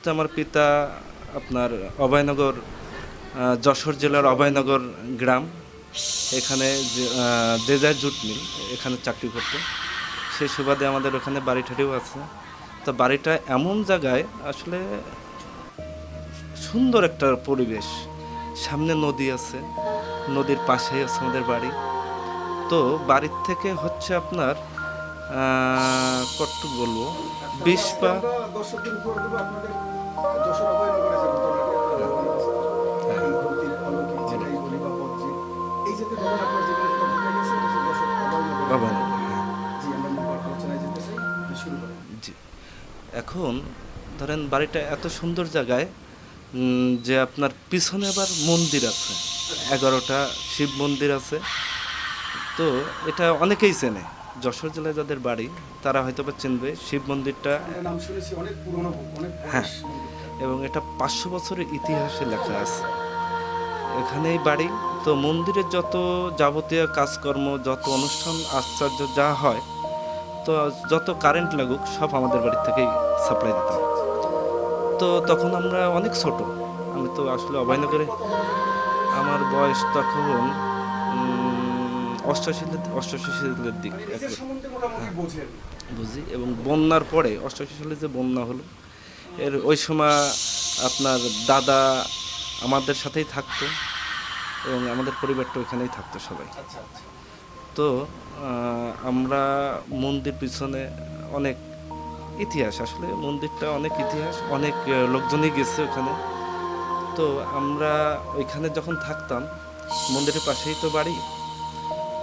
বলতে আমার পিতা আপনার অভয়নগর, যশোর জেলার অভয়নগর গ্রাম, এখানে দেজার জুট মিল, এখানে চাকরি করতো। সেই সুবাদে আমাদের ওখানে বাড়ি ঠাড়িও আছে। তো বাড়িটা এমন জায়গায় আসলে সুন্দর একটা পরিবেশ, সামনে নদী আছে, নদীর পাশেই আছে আমাদের বাড়ি। তো বাড়ির থেকে হচ্ছে আপনার কত বলবো, 20 বা অভয়নগর, হ্যাঁ। জি। এখন ধরেন বাড়িটা এত সুন্দর জায়গায় যে আপনার পিছনে আবার মন্দির আছে, 11টা শিব মন্দির আছে। তো এটা অনেকেই চেনে, যশোর জেলায় যাদের বাড়ি তারা হয়তো বা চিনবে শিব মন্দিরটা। নাম শুনেছি, অনেক পুরনো, অনেক হ্যাঁ, এবং এটা 500 বছরের ইতিহাসে লেখা আছে, এখানেই বাড়ি। তো মন্দিরের যত যাবতীয় কাজকর্ম, যত অনুষ্ঠান আশ্চর্য যা হয়, তো যত কারেন্ট লাগুক সব আমাদের বাড়ি থেকেই সাপ্লাই দিতাম। তো তখন আমরা অনেক ছোট, আমি তো আসলে অভয়নগরে, আমার বয়স তখন অষ্টাশি সালের দিক। হ্যাঁ, বুঝি। এবং বন্যার পরে 88 সালে যে বন্যা হলো, ওই সময় আপনার দাদা আমাদের সাথেই থাকতো এবং আমাদের পরিবারটা ওইখানেই থাকতো সবাই। তো আমরা মন্দির পিছনে অনেক ইতিহাস, আসলে মন্দিরটা অনেক ইতিহাস, অনেক লোকজনই গেছে ওখানে। তো আমরা ওইখানে যখন থাকতাম, মন্দিরের পাশেই তো বাড়ি,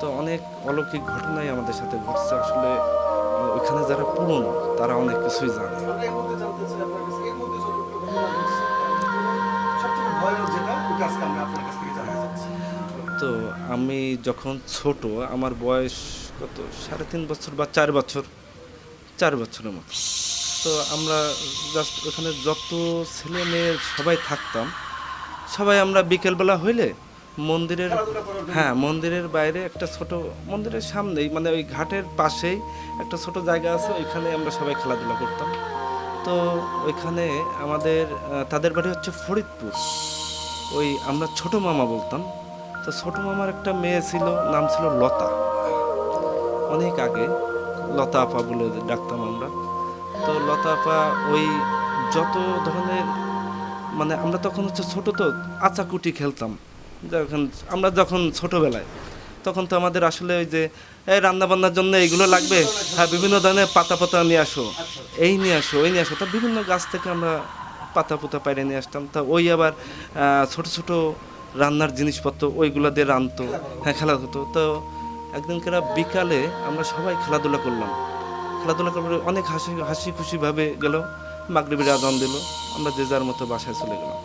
তো অনেক অলৌকিক ঘটনাই আমাদের সাথে ঘটছে। আসলে ওইখানে যারা পুরনো তারা অনেক কিছুই জানে। তো আমি যখন ছোট, আমার বয়স কত 3.5 বছর বা 4 বছর, 4 বছরের মতো। তো আমরা জাস্ট ওখানে যত ছেলে মেয়ে সবাই থাকতাম, সবাই আমরা বিকেলবেলা হইলে মন্দিরের, হ্যাঁ, মন্দিরের বাইরে একটা ছোট, মন্দিরের সামনেই মানে ওই ঘাটের পাশেই একটা ছোট জায়গা আছে, ওইখানে আমরা সবাই খেলাধুলা করতাম। তো ওইখানে আমাদের তাদের বাড়ি হচ্ছে ফরিদপুর, ওই আমরা ছোট মামা বলতাম। তো ছোট মামার একটা মেয়ে ছিল, নাম ছিল লতা, অনেক আগে লতা আপা বলে ডাকতাম আমরা। তো লতা আপা ওই যত ধরনের, মানে আমরা তখন হচ্ছে ছোট, তো আচাকুটি খেলতাম যখন আমরা, যখন ছোটবেলায়, তখন তো আমাদের আসলে ওই যে এই রান্না বান্নার জন্য এইগুলো লাগবে, হ্যাঁ, বিভিন্ন ধরনের পাতা পাতা নিয়ে আসো, এই নিয়ে আসো, ওই নিয়ে আসো। তা বিভিন্ন গাছ থেকে আমরা পাতা পুতা পাইরে নিয়ে আসতাম। তা ওই আবার ছোট ছোট রান্নার জিনিসপত্র ওইগুলো দিয়ে রানতো, হ্যাঁ, খেলা হতো। তো একদিনকার বিকালে আমরা সবাই খেলাধুলা করলাম, খেলাধুলা করে অনেক হাসি হাসি খুশিভাবে গেল। মাগরিবের আজান দিল, আমরা যে যার মতো বাসায় চলে গেলাম।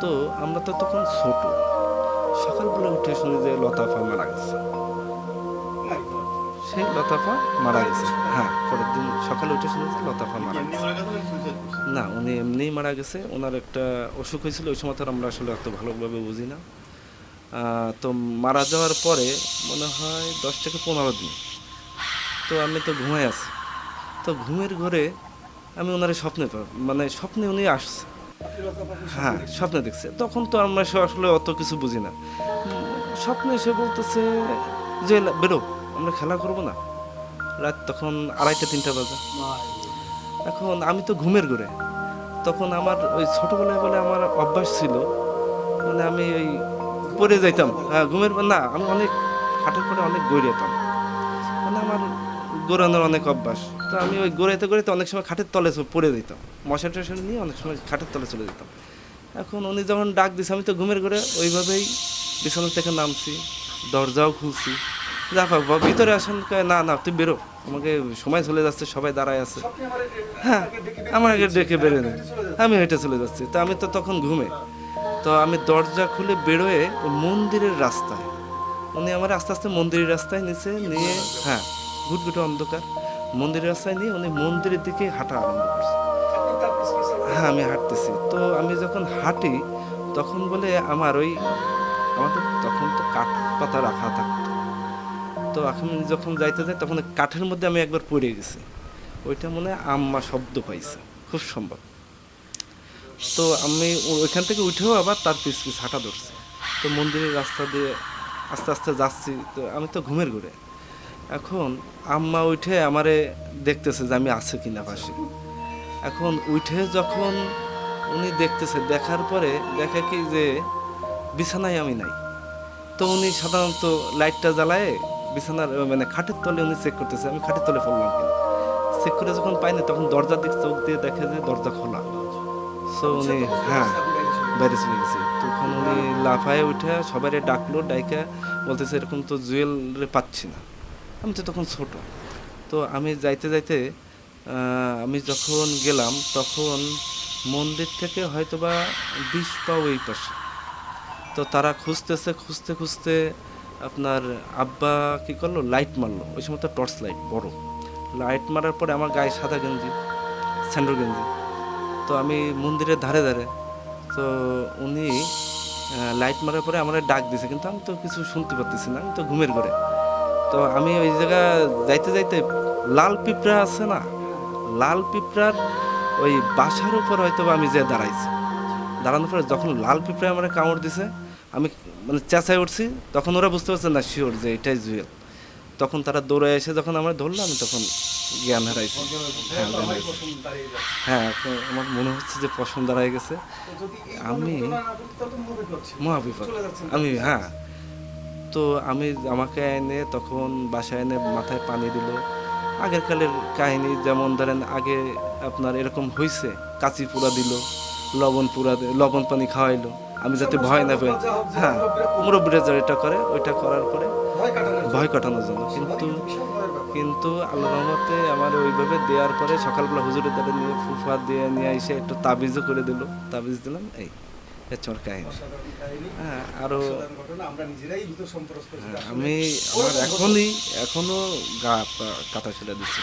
তো আমরা তো তখন ছোট, সকালবেলা উঠে শুনি যে লতাফা মারা গেছে। সেই লতাফা মারা গেছে, হ্যাঁ, পরের দিন সকালে উঠে শুনি যে লতাফা মারা গেছে। না, উনি এমনিই মারা গেছে, ওনার একটা অসুখ হয়েছিল, ওই সময় তো আমরা আসলে এত ভালোভাবে বুঝি না। তো মারা যাওয়ার পরে মনে হয় 10 থেকে 15 দিন, তো আমি তো ঘুমাই আছি। তো ঘুমের ঘরে আমি ওনারে স্বপ্নে মানে স্বপ্নে উনি আসছে, হ্যাঁ, স্বপ্নে দেখছে। তখন তো আমরা আসলে অত কিছু বুঝি না। স্বপ্নে এসে বলতেছে যে বেরো, আমরা খেলা করবো না। রাত তখন 2:30-3টা বাজে। এখন আমি তো ঘুমের ঘরে, তখন আমার ওই ছোটবেলায় বলে আমার অভ্যাস ছিল, মানে আমি ওই পড়ে যাইতাম, হ্যাঁ, ঘুমের না, আমি অনেক খাটের পরে অনেক গড়িয়েতাম, মানে আমার গোড়ানোর অনেক অভ্যাস। তো আমি ওই গোড়াইতে গোড়াইতে অনেক সময় খাটের তলে পড়ে যেতাম, মশারি টশারি নিয়ে অনেক সময় খাটের তলে চলে যেতাম। এখন উনি যখন ডাক দিছে, আমি তো ঘুমের ঘরে ওইভাবেই বিছানা থেকে নামছি, দরজাও খুলছি, যা পাবো ভিতরে আসেন, না না তুই বেরো, আমাকে সময় চলে যাচ্ছে, সবাই দাঁড়ায় আছে, হ্যাঁ, আমাকে ডেকে বেরো না, আমি হেঁটে চলে যাচ্ছি। তো আমি তো তখন ঘুমে, তো আমি দরজা খুলে বেরোয় মন্দিরের রাস্তায়, উনি আমার আস্তে আস্তে মন্দিরের রাস্তায় নিচে নিয়ে, হ্যাঁ, ঘুটঘুটে অন্ধকার, মন্দিরের রাস্তায় নিয়ে উনি মন্দিরের দিকে হাঁটা আরম্ভ করছে। হ্যাঁ, আমি হাঁটতেছি। তো আমি যখন হাঁটি, তখন বলে আমার ওই, আমাদের তখন তো কাঠ পাতা রাখা থাকতো, তো এখন যখন যাইতে যাই তখন কাঠের মধ্যে আমি একবার পড়ে গেছি, ওইটা মনে হয় আম্মা শব্দ পাইছে, খুব সম্ভব। তো আমি ওইখান থেকে উঠেও আবার তার পিছ পিছ হাঁটা ধরছি। তো মন্দিরের রাস্তা দিয়ে আস্তে আস্তে যাচ্ছি, তো আমি তো ঘুমের ঘুরে। এখন আম্মা উঠে আমারে দেখতেছে যে আমি আছে কিনা পাশে। এখন উঠে যখন উনি দেখতেছে, দেখার পরে দেখে কি যে বিছানায় আমি নাই। তো উনি সাধারণত লাইটটা জ্বালায় বিছানার মানে খাটের তলে উনি চেক করতেছে আমি খাটের তলে পড়লাম কিনা। চেক করে যখন পাইনি তখন দরজার দিক চোখ দিয়ে দেখে যে দরজা খোলা। সো উনি হ্যাঁ বাইরে চলে গেছে। তখন উনি লাফায় উঠে সবাই ডাকলো, ডাইকা বলতেছে এরকম তো জুয়েল পাচ্ছি না। আমি তো তখন ছোট। তো আমি যাইতে যাইতে আমি যখন গেলাম তখন মন্দির থেকে হয়তোবা 20 পা ওই পাশে। তো তারা খুঁজতেছে, খুঁজতে খুঁজতে আপনার আব্বা কি করলো, লাইট মারলো। ওই সময় তো টর্চ লাইট বড় লাইট মারার পরে আমার গায়ে সাদা গেঞ্জি, স্যান্ডো গেঞ্জি। তো আমি মন্দিরের ধারে ধারে, তো উনি লাইট মারার পরে আমার ডাক দিছে, কিন্তু আমি তো কিছু শুনতে পারতেছি না, আমি তো ঘুমের ঘরে। তো আমি ওই জায়গা যাইতে যাইতে লাল পিঁপড়া আছে না, লাল পিঁপড়ার ওই বাসার উপর হয়তো আমি যে দাঁড়াইছি। দাঁড়ানোর পরে যখন লাল পিঁপড়া আমার কামড় দিছে, আমি মানে চেঁচায় উঠছি। তখন ওরা বুঝতে পারছে না শিওর যে এটাই জুয়েল। তখন তারা দৌড়ে এসে যখন আমার ধরলো, আমি তখন জ্ঞান হারাইছি। হ্যাঁ জ্ঞান হারাইছি। হ্যাঁ এখন আমার মনে হচ্ছে যে পশম দাঁড়ায় গেছে। আমি মহাবিপদ। আমি হ্যাঁ, তো আমি আমাকে এনে তখন বাসায় এনে মাথায় পানি দিল। আগের কালের কাহিনী, যেমন ধরেন আগে আপনার এরকম হয়েছে, কাঁচি পুরা দিল, লবণ পুরা লবণ পানি খাওয়াইলো, আমি যাতে ভয় না পাই। হ্যাঁ মুরব্বীরা যা এটা করে, ওইটা করার পরে ভয় কাটানোর জন্য। কিন্তু আল্লাহ রহমতে আমার ওইভাবে দেওয়ার পরে সকালবেলা হুজুরের দ্বারা নিয়ে ফুফা দিয়ে নিয়ে এসে একটু তাবিজও করে দিল, তাবিজ দিলাম। এই চর কাহিনী। হ্যাঁ আরো আমি আমার এখনো গা কাটা ছেড়ে দিচ্ছি।